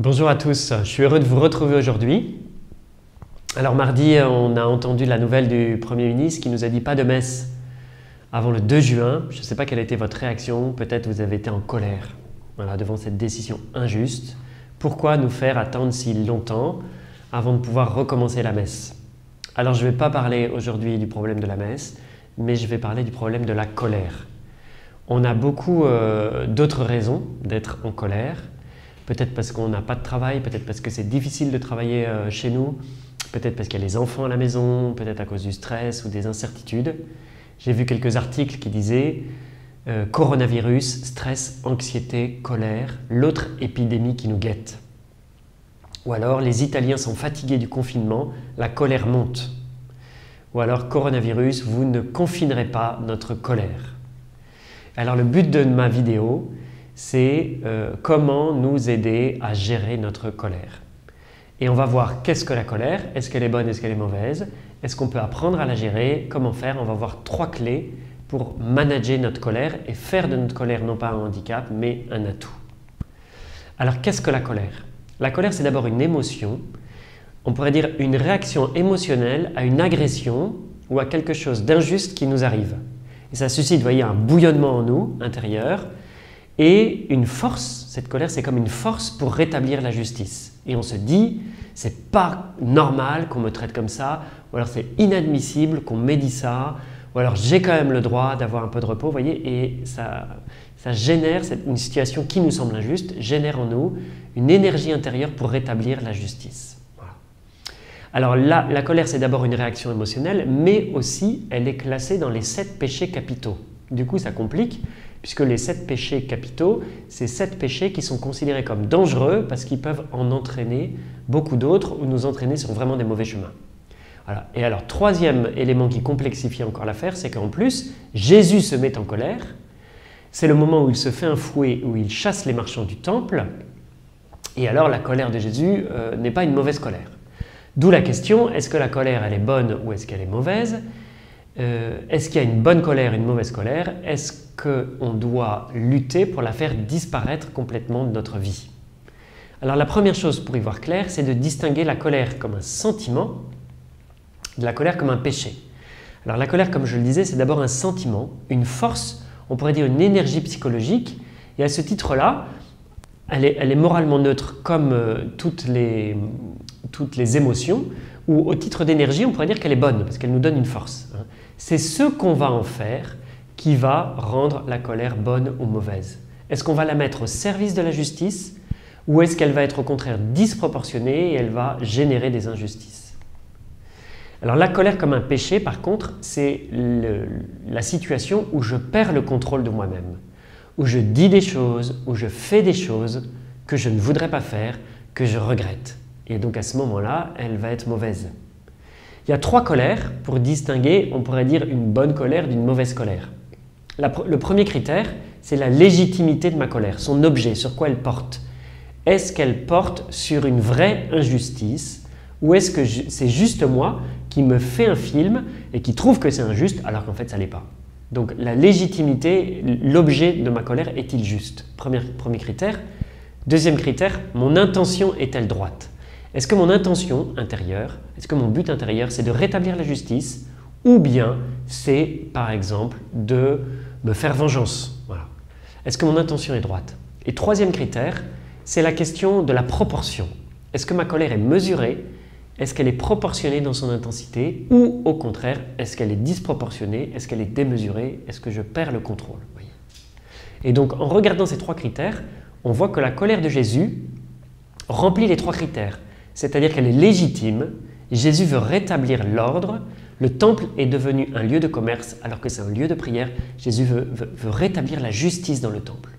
Bonjour à tous, je suis heureux de vous retrouver aujourd'hui. Alors mardi, on a entendu la nouvelle du Premier ministre qui nous a dit pas de messe avant le 2 juin. Je ne sais pas quelle a été votre réaction, peut-être vous avez été en colère devant cette décision injuste. Pourquoi nous faire attendre si longtemps avant de pouvoir recommencer la messe? Alors je ne vais pas parler aujourd'hui du problème de la messe, mais je vais parler du problème de la colère. On a beaucoup d'autres raisons d'être en colère. Peut-être parce qu'on n'a pas de travail, peut-être parce que c'est difficile de travailler chez nous, peut-être parce qu'il y a les enfants à la maison, peut-être à cause du stress ou des incertitudes. J'ai vu quelques articles qui disaient coronavirus, stress, anxiété, colère, l'autre épidémie qui nous guette. Ou alors les Italiens sont fatigués du confinement, la colère monte. Ou alors coronavirus, vous ne confinerez pas notre colère. Alors le but de ma vidéo, c'est comment nous aider à gérer notre colère. Et on va voir qu'est-ce que la colère, est-ce qu'elle est bonne, est-ce qu'elle est mauvaise, est-ce qu'on peut apprendre à la gérer, comment faire. On va voir 3 clés pour manager notre colère et faire de notre colère non pas un handicap, mais un atout. Alors qu'est-ce que la colère? La colère, c'est d'abord une émotion, on pourrait dire une réaction émotionnelle à une agression ou à quelque chose d'injuste qui nous arrive. Et ça suscite, vous voyez, un bouillonnement en nous, intérieur, et une force. Cette colère, c'est comme une force pour rétablir la justice. Et on se dit, c'est pas normal qu'on me traite comme ça, ou alors c'est inadmissible qu'on m'ait dit ça, ou alors j'ai quand même le droit d'avoir un peu de repos, vous voyez, et ça génère, une situation qui nous semble injuste, génère en nous une énergie intérieure pour rétablir la justice. Voilà. Alors là, la colère, c'est d'abord une réaction émotionnelle, mais aussi elle est classée dans les 7 péchés capitaux. Du coup, ça complique, puisque les 7 péchés capitaux, c'est 7 péchés qui sont considérés comme dangereux parce qu'ils peuvent en entraîner beaucoup d'autres ou nous entraîner sur vraiment des mauvais chemins. Voilà. Et alors, troisième élément qui complexifie encore l'affaire, c'est qu'en plus, Jésus se met en colère. C'est le moment où il se fait un fouet, où il chasse les marchands du temple. Et alors, la colère de Jésus n'est pas une mauvaise colère. D'où la question, est-ce que la colère, elle est bonne ou est-ce qu'elle est mauvaise? Est-ce qu'il y a une bonne colère, une mauvaise colère? Est-ce qu'on doit lutter pour la faire disparaître complètement de notre vie? Alors la première chose pour y voir clair, c'est de distinguer la colère comme un sentiment de la colère comme un péché. Alors la colère, comme je le disais, c'est d'abord un sentiment, une force, on pourrait dire une énergie psychologique, et à ce titre-là, elle est moralement neutre comme toutes les émotions, ou au titre d'énergie, on pourrait dire qu'elle est bonne, parce qu'elle nous donne une force. C'est ce qu'on va en faire qui va rendre la colère bonne ou mauvaise. Est-ce qu'on va la mettre au service de la justice ou est-ce qu'elle va être au contraire disproportionnée et elle va générer des injustices? Alors la colère comme un péché, par contre, c'est la situation où je perds le contrôle de moi-même, où je dis des choses, où je fais des choses que je ne voudrais pas faire, que je regrette. Et donc à ce moment-là, elle va être mauvaise. Il y a 3 colères pour distinguer, on pourrait dire, une bonne colère d'une mauvaise colère. Le premier critère, c'est la légitimité de ma colère, son objet, sur quoi elle porte. Est-ce qu'elle porte sur une vraie injustice ou est-ce que c'est juste moi qui me fais un film et qui trouve que c'est injuste alors qu'en fait ça ne l'est pas? Donc la légitimité, l'objet de ma colère est-il juste? Premier critère. Deuxième critère, mon intention est-elle droite? Est-ce que mon intention intérieure, est-ce que mon but intérieur, c'est de rétablir la justice ou bien c'est, par exemple, de me faire vengeance? Voilà. Est-ce que mon intention est droite? Et troisième critère, c'est la question de la proportion. Est-ce que ma colère est mesurée? Est-ce qu'elle est proportionnée dans son intensité? Ou au contraire, est-ce qu'elle est disproportionnée? Est-ce qu'elle est démesurée? Est-ce que je perds le contrôle? Oui. Et donc, en regardant ces 3 critères, on voit que la colère de Jésus remplit les 3 critères. C'est-à-dire qu'elle est légitime, Jésus veut rétablir l'ordre, le temple est devenu un lieu de commerce alors que c'est un lieu de prière, Jésus veut rétablir la justice dans le temple.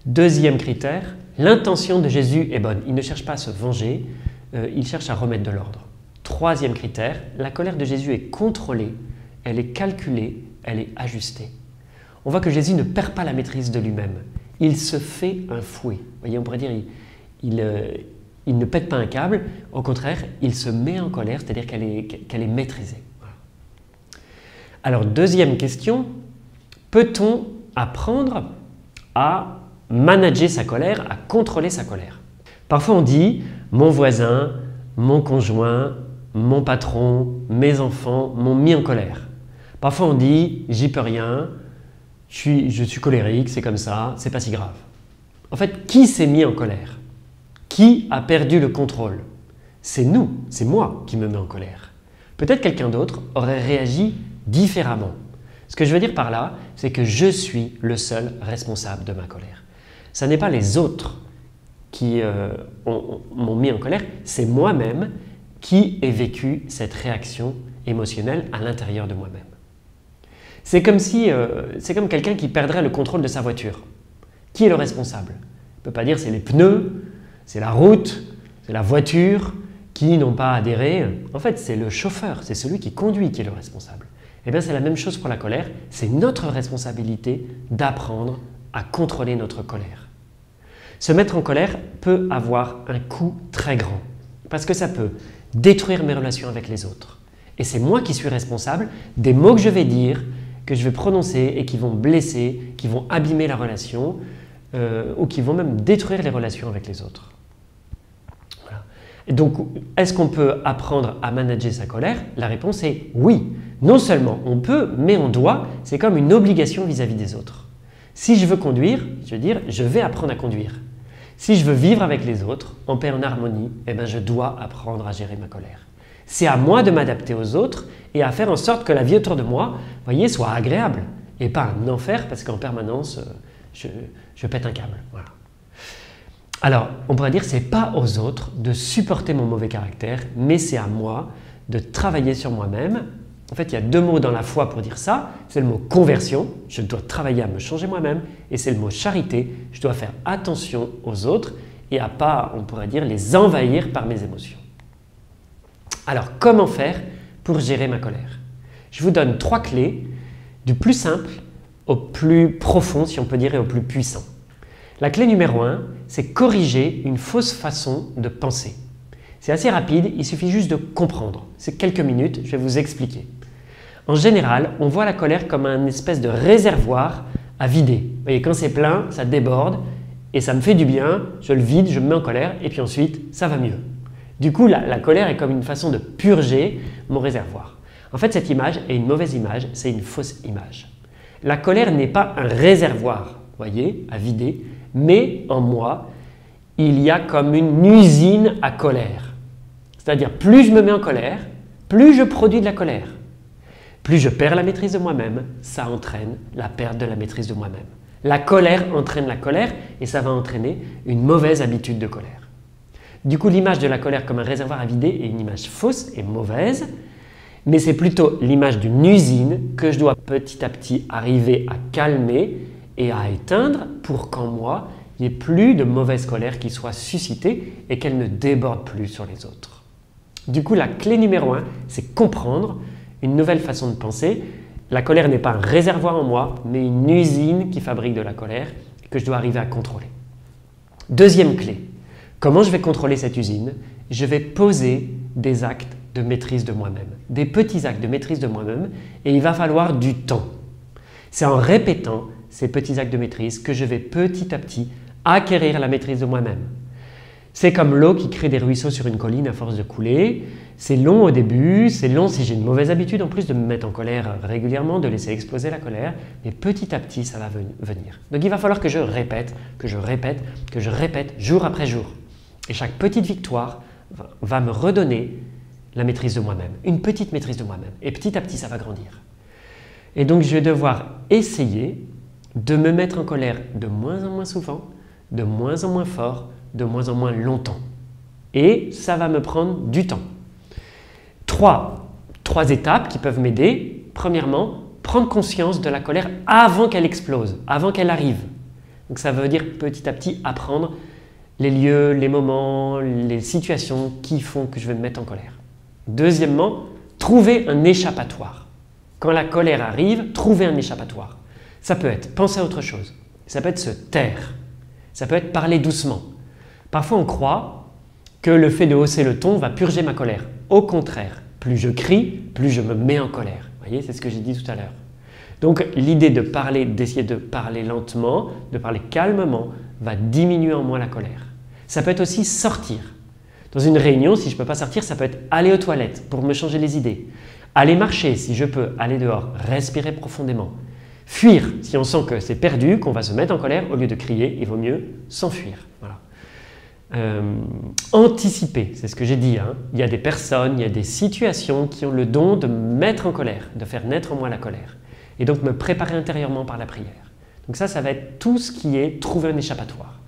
Deuxième critère, l'intention de Jésus est bonne, il ne cherche pas à se venger, il cherche à remettre de l'ordre. Troisième critère, la colère de Jésus est contrôlée, elle est calculée, elle est ajustée. On voit que Jésus ne perd pas la maîtrise de lui-même, il se fait un fouet. Vous voyez, on pourrait dire, il ne pète pas un câble, au contraire, il se met en colère, c'est-à-dire qu'elle est maîtrisée. Voilà. Alors, deuxième question, peut-on apprendre à manager sa colère, à contrôler sa colère? Parfois on dit mon voisin, mon conjoint, mon patron, mes enfants m'ont mis en colère. Parfois on dit j'y peux rien, je suis colérique, c'est comme ça, c'est pas si grave. En fait, qui s'est mis en colère? Qui a perdu le contrôle? C'est nous, c'est moi qui me mets en colère. Peut-être quelqu'un d'autre aurait réagi différemment. Ce que je veux dire par là, c'est que je suis le seul responsable de ma colère. Ce n'est pas les autres qui m'ont mis en colère, c'est moi-même qui ai vécu cette réaction émotionnelle à l'intérieur de moi-même. C'est comme quelqu'un qui perdrait le contrôle de sa voiture. Qui est le responsable? On ne peut pas dire c'est les pneus, c'est la route, c'est la voiture qui n'ont pas adhéré. En fait, c'est le chauffeur, c'est celui qui conduit qui est le responsable. Eh bien, c'est la même chose pour la colère. C'est notre responsabilité d'apprendre à contrôler notre colère. Se mettre en colère peut avoir un coût très grand parce que ça peut détruire mes relations avec les autres. Et c'est moi qui suis responsable des mots que je vais dire, que je vais prononcer et qui vont blesser, qui vont abîmer la relation ou qui vont même détruire les relations avec les autres. Voilà. Et donc, est-ce qu'on peut apprendre à manager sa colère? La réponse est oui. Non seulement on peut, mais on doit. C'est comme une obligation vis-à-vis des autres. Si je veux conduire, je veux dire, je vais apprendre à conduire. Si je veux vivre avec les autres, en paix, en harmonie, eh bien, je dois apprendre à gérer ma colère. C'est à moi de m'adapter aux autres et à faire en sorte que la vie autour de moi, voyez, soit agréable et pas un enfer parce qu'en permanence, je pète un câble. Voilà. Alors, on pourrait dire que ce n'est pas aux autres de supporter mon mauvais caractère, mais c'est à moi de travailler sur moi-même. En fait, il y a deux mots dans la foi pour dire ça. C'est le mot conversion, je dois travailler à me changer moi-même, et c'est le mot charité, je dois faire attention aux autres et à pas, on pourrait dire, les envahir par mes émotions. Alors, comment faire pour gérer ma colère? Je vous donne 3 clés, du plus simple au plus profond, si on peut dire, et au plus puissant. La clé numéro 1, c'est corriger une fausse façon de penser. C'est assez rapide, il suffit juste de comprendre. C'est quelques minutes, je vais vous expliquer. En général, on voit la colère comme un espèce de réservoir à vider. Vous voyez, quand c'est plein, ça déborde et ça me fait du bien, je le vide, je me mets en colère et puis ensuite, ça va mieux. Du coup, la colère est comme une façon de purger mon réservoir. En fait, cette image est une mauvaise image, c'est une fausse image. La colère n'est pas un réservoir, voyez, à vider, mais en moi, il y a comme une usine à colère. C'est-à-dire, plus je me mets en colère, plus je produis de la colère. Plus je perds la maîtrise de moi-même, ça entraîne la perte de la maîtrise de moi-même. La colère entraîne la colère et ça va entraîner une mauvaise habitude de colère. Du coup, l'image de la colère comme un réservoir à vider est une image fausse et mauvaise, mais c'est plutôt l'image d'une usine que je dois petit à petit arriver à calmer et à éteindre pour qu'en moi, il n'y ait plus de mauvaise colère qui soit suscitée et qu'elle ne déborde plus sur les autres. Du coup, la clé numéro 1, c'est comprendre une nouvelle façon de penser. La colère n'est pas un réservoir en moi, mais une usine qui fabrique de la colère que je dois arriver à contrôler. Deuxième clé, comment je vais contrôler cette usine? Je vais poser des actes de maîtrise de moi-même, des petits actes de maîtrise de moi-même et il va falloir du temps. C'est en répétant ces petits actes de maîtrise que je vais petit à petit acquérir la maîtrise de moi-même. C'est comme l'eau qui crée des ruisseaux sur une colline à force de couler. C'est long au début, c'est long si j'ai une mauvaise habitude en plus de me mettre en colère régulièrement, de laisser exploser la colère, mais petit à petit ça va venir. Donc il va falloir que je répète, que je répète, que je répète jour après jour. Et chaque petite victoire va me redonner la maîtrise de moi-même, une petite maîtrise de moi-même. Et petit à petit ça va grandir. Et donc je vais devoir essayer de me mettre en colère de moins en moins souvent, de moins en moins fort, de moins en moins longtemps. Et ça va me prendre du temps. Trois étapes qui peuvent m'aider. Premièrement, prendre conscience de la colère avant qu'elle explose, avant qu'elle arrive. Donc ça veut dire petit à petit apprendre les lieux, les moments, les situations qui font que je vais me mettre en colère. Deuxièmement, trouver un échappatoire. Quand la colère arrive, trouver un échappatoire. Ça peut être penser à autre chose, ça peut être se taire, ça peut être parler doucement. Parfois on croit que le fait de hausser le ton va purger ma colère. Au contraire, plus je crie, plus je me mets en colère. Vous voyez, c'est ce que j'ai dit tout à l'heure. Donc l'idée de parler, d'essayer de parler lentement, de parler calmement, va diminuer en moi la colère. Ça peut être aussi sortir. Dans une réunion, si je ne peux pas sortir, ça peut être aller aux toilettes pour me changer les idées. Aller marcher, si je peux, aller dehors, respirer profondément. Fuir, si on sent que c'est perdu, qu'on va se mettre en colère, au lieu de crier, il vaut mieux s'enfuir. Voilà. Anticiper, c'est ce que j'ai dit. Hein. Il y a des personnes, il y a des situations qui ont le don de me mettre en colère, de faire naître en moi la colère. Et donc me préparer intérieurement par la prière. Donc ça va être tout ce qui est trouver un échappatoire.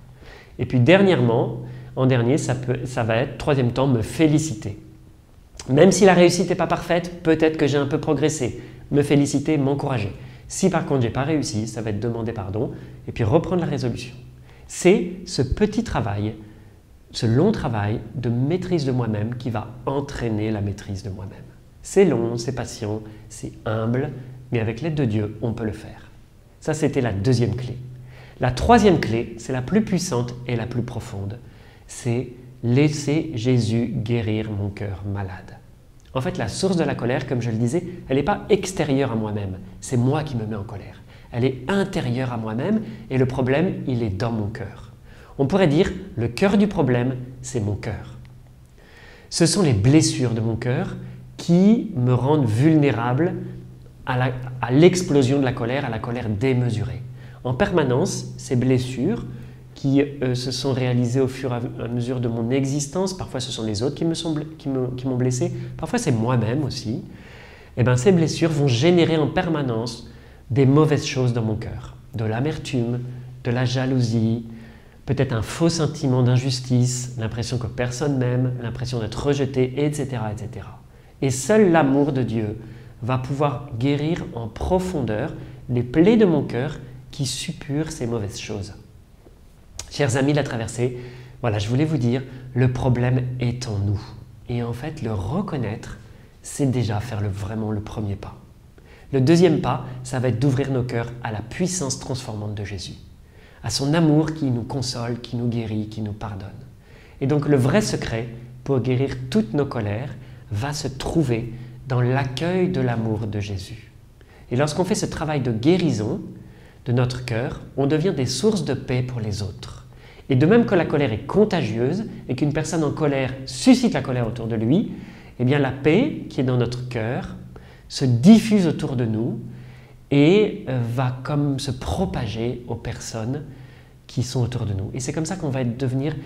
Et puis en dernier, ça va être, troisième temps, me féliciter. Même si la réussite n'est pas parfaite, peut-être que j'ai un peu progressé. Me féliciter, m'encourager. Si par contre je n'ai pas réussi, ça va être demander pardon et puis reprendre la résolution. C'est ce petit travail, ce long travail de maîtrise de moi-même qui va entraîner la maîtrise de moi-même. C'est long, c'est patient, c'est humble, mais avec l'aide de Dieu, on peut le faire. Ça, c'était la deuxième clé. La troisième clé, c'est la plus puissante et la plus profonde. C'est laisser Jésus guérir mon cœur malade. En fait, la source de la colère, comme je le disais, elle n'est pas extérieure à moi-même. C'est moi qui me mets en colère. Elle est intérieure à moi-même et le problème, il est dans mon cœur. On pourrait dire, le cœur du problème, c'est mon cœur. Ce sont les blessures de mon cœur qui me rendent vulnérable à l'explosion de la colère, à la colère démesurée. En permanence, ces blessures qui se sont réalisées au fur et à mesure de mon existence, parfois ce sont les autres qui m'ont blessé, parfois c'est moi-même aussi, et bien ces blessures vont générer en permanence des mauvaises choses dans mon cœur, de l'amertume, de la jalousie, peut-être un faux sentiment d'injustice, l'impression que personne m'aime, l'impression d'être rejeté, etc., etc. Et seul l'amour de Dieu va pouvoir guérir en profondeur les plaies de mon cœur qui suppurent ces mauvaises choses. Chers amis de la traversée, voilà, je voulais vous dire, le problème est en nous. Et en fait, le reconnaître, c'est déjà faire vraiment le premier pas. Le deuxième pas, ça va être d'ouvrir nos cœurs à la puissance transformante de Jésus, à son amour qui nous console, qui nous guérit, qui nous pardonne. Et donc le vrai secret pour guérir toutes nos colères va se trouver dans l'accueil de l'amour de Jésus. Et lorsqu'on fait ce travail de guérison de notre cœur, on devient des sources de paix pour les autres. Et de même que la colère est contagieuse et qu'une personne en colère suscite la colère autour de lui, eh bien la paix qui est dans notre cœur se diffuse autour de nous et va comme se propager aux personnes qui sont autour de nous. Et c'est comme ça qu'on va devenir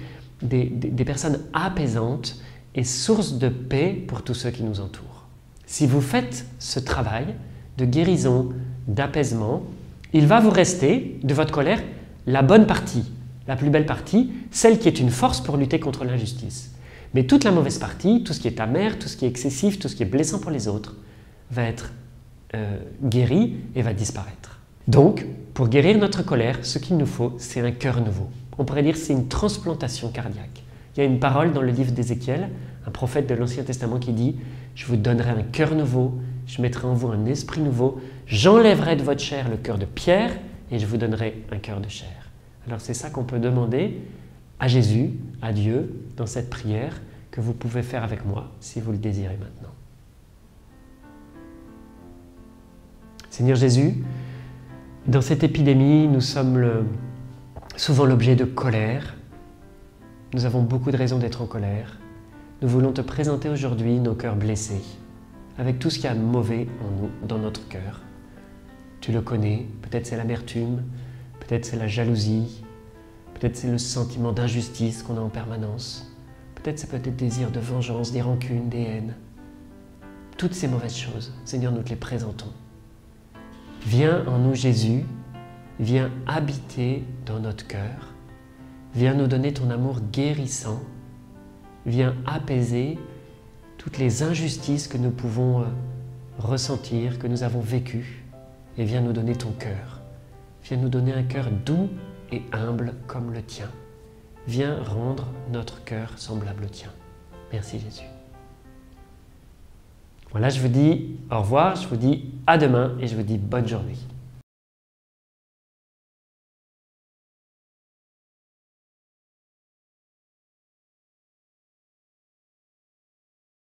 des personnes apaisantes et sources de paix pour tous ceux qui nous entourent. Si vous faites ce travail de guérison, d'apaisement, il va vous rester de votre colère la bonne partie, la plus belle partie, celle qui est une force pour lutter contre l'injustice. Mais toute la mauvaise partie, tout ce qui est amer, tout ce qui est excessif, tout ce qui est blessant pour les autres, va être guéri et va disparaître. Donc, pour guérir notre colère, ce qu'il nous faut, c'est un cœur nouveau. On pourrait dire que c'est une transplantation cardiaque. Il y a une parole dans le livre d'Ézéchiel, un prophète de l'Ancien Testament qui dit « Je vous donnerai un cœur nouveau, je mettrai en vous un esprit nouveau, j'enlèverai de votre chair le cœur de pierre et je vous donnerai un cœur de chair. » Alors c'est ça qu'on peut demander à Jésus, à Dieu, dans cette prière que vous pouvez faire avec moi si vous le désirez maintenant. Seigneur Jésus, dans cette épidémie, nous sommes souvent l'objet de colère. Nous avons beaucoup de raisons d'être en colère. Nous voulons te présenter aujourd'hui nos cœurs blessés, avec tout ce qu'il y a de mauvais en nous, dans notre cœur. Tu le connais, peut-être c'est l'amertume, peut-être c'est la jalousie, peut-être c'est le sentiment d'injustice qu'on a en permanence, peut-être c'est peut-être des désirs de vengeance, des rancunes, des haines. Toutes ces mauvaises choses, Seigneur, nous te les présentons. Viens en nous Jésus, viens habiter dans notre cœur, viens nous donner ton amour guérissant, viens apaiser toutes les injustices que nous pouvons ressentir, que nous avons vécues, et viens nous donner ton cœur. Viens nous donner un cœur doux et humble comme le tien. Viens rendre notre cœur semblable au tien. Merci Jésus. Voilà, je vous dis au revoir, je vous dis à demain et je vous dis bonne journée.